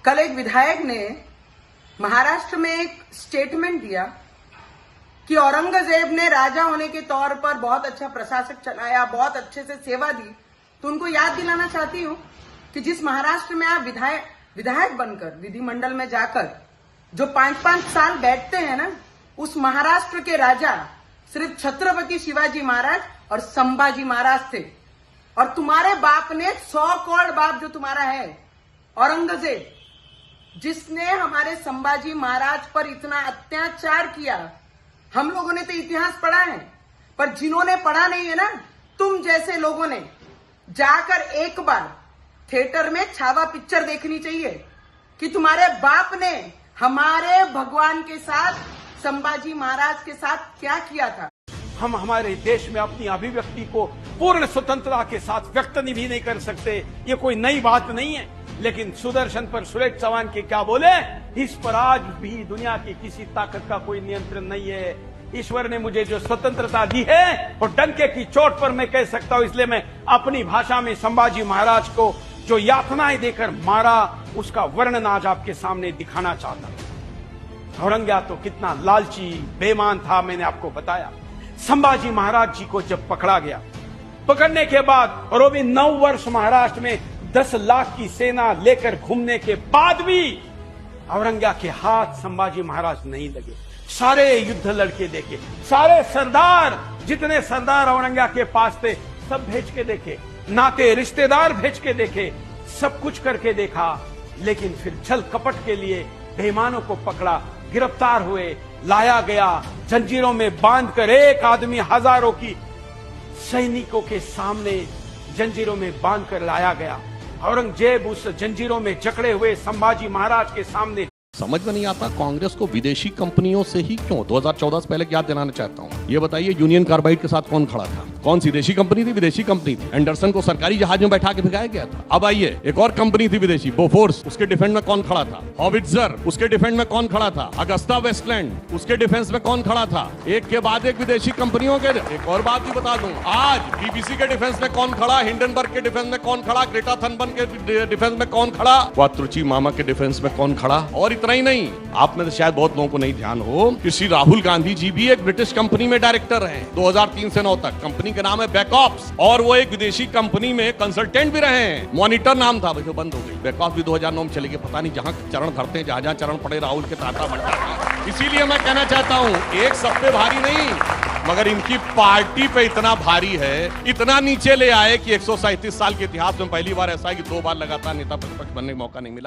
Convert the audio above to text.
कल एक विधायक ने महाराष्ट्र में एक स्टेटमेंट दिया कि औरंगजेब ने राजा होने के तौर पर बहुत अच्छा प्रशासक चलाया, बहुत अच्छे से सेवा दी। तो उनको याद दिलाना चाहती हूं कि जिस महाराष्ट्र में आप विधायक बनकर विधिमंडल में जाकर जो 5-5 साल बैठते हैं ना, उस महाराष्ट्र के राजा सिर्फ छत्रपति शिवाजी महाराज और संभाजी महाराज थे। और तुम्हारे बाप ने 100 करोड़ बाप जो तुम्हारा है औरंगजेब, जिसने हमारे संभाजी महाराज पर इतना अत्याचार किया। हम लोगों ने तो इतिहास पढ़ा है, पर जिन्होंने पढ़ा नहीं है ना, तुम जैसे लोगों ने जाकर एक बार थिएटर में छावा पिक्चर देखनी चाहिए कि तुम्हारे बाप ने हमारे भगवान के साथ, संभाजी महाराज के साथ क्या किया था। हम हमारे देश में अपनी अभिव्यक्ति को पूर्ण स्वतंत्रता के साथ व्यक्त भी नहीं कर सकते। ये कोई नई बात नहीं है, लेकिन सुदर्शन पर सुरेश चौहान के क्या बोले, इस पर आज भी दुनिया की किसी ताकत का कोई नियंत्रण नहीं है। ईश्वर ने मुझे जो स्वतंत्रता दी है और डंके की चोट पर मैं कह सकता हूं, इसलिए मैं अपनी भाषा में संभाजी महाराज को जो यातनाएं देकर मारा, उसका वर्णन आज आपके सामने दिखाना चाहता हूं। औरंगजेब तो कितना लालची बेईमान था, मैंने आपको बताया। संभाजी महाराज जी को जब पकड़ा गया, पकड़ने के बाद और वो भी 9 वर्ष महाराष्ट्र में 10 लाख की सेना लेकर घूमने के बाद भी औरंगजेब के हाथ संभाजी महाराज नहीं लगे। सारे युद्ध लड़के देखे, सारे सरदार, जितने सरदार औरंगजेब के पास थे, सब भेज के देखे, नाते रिश्तेदार भेज के देखे, सब कुछ करके देखा, लेकिन फिर छल कपट के लिए बेईमानों को पकड़ा, गिरफ्तार हुए, लाया गया, जंजीरों में बांधकर एक आदमी हजारों की सैनिकों के सामने जंजीरों में बांधकर लाया गया। औरंगजेब उस जंजीरों में जकड़े हुए संभाजी महाराज के सामने। समझ में नहीं आता कांग्रेस को विदेशी कंपनियों से ही क्यों 2014 से पहले याद दिलाना चाहता हूं। ये बताइए यूनियन कार्बाइड के साथ कौन खड़ा था? कौन सी देशी कंपनी थी? विदेशी कंपनी थी। एंडरसन को सरकारी जहाज में बैठा के भिगाया गया था। अब आइए, एक और कंपनी थी विदेशी, बोफोर्स, उसके डिफेंस में कौन खड़ा था? हॉविट्जर, उसके डिफेंस में कौन खड़ा था? अगस्ता वेस्टलैंड, उसके डिफेंस में कौन खड़ा था? एक के बाद एक विदेशी कंपनियों के। एक और बात भी बता दूं, आज बीबीसी के डिफेंस में कौन खड़ा, हिंडनबर्ग के डिफेंस में कौन खड़ा, ग्रेटा थनबर्ग के डिफेंस में कौन खड़ा, वात्रुचि मामा के डिफेंस में कौन खड़ा। और इतना ही नहीं, आप में तो शायद बहुत लोगों को नहीं ध्यान हो कि श्री राहुल गांधी जी भी एक ब्रिटिश कंपनी में डायरेक्टर हैं 2003 से 9 तक। कंपनी का नाम है बैकऑप्स, और वो एक विदेशी कंपनी में कंसल्टेंट भी रहे हैं। मॉनिटर नाम था, जो बंद हो गई। बैकऑप्स भी 2009 में चली गई। पता नहीं जहां चरण धरते हैं, जहां चरण पड़े राहुल के ताता बनता। इसीलिए मैं कहना चाहता हूं, एक सब पे भारी नहीं, मगर इनकी पार्टी पे इतना भारी है, इतना नीचे ले आए कि 137 साल के इतिहास में पहली बार ऐसा है कि 2 बार लगातार नेता प्रतिपक्ष बनने का मौका नहीं मिला।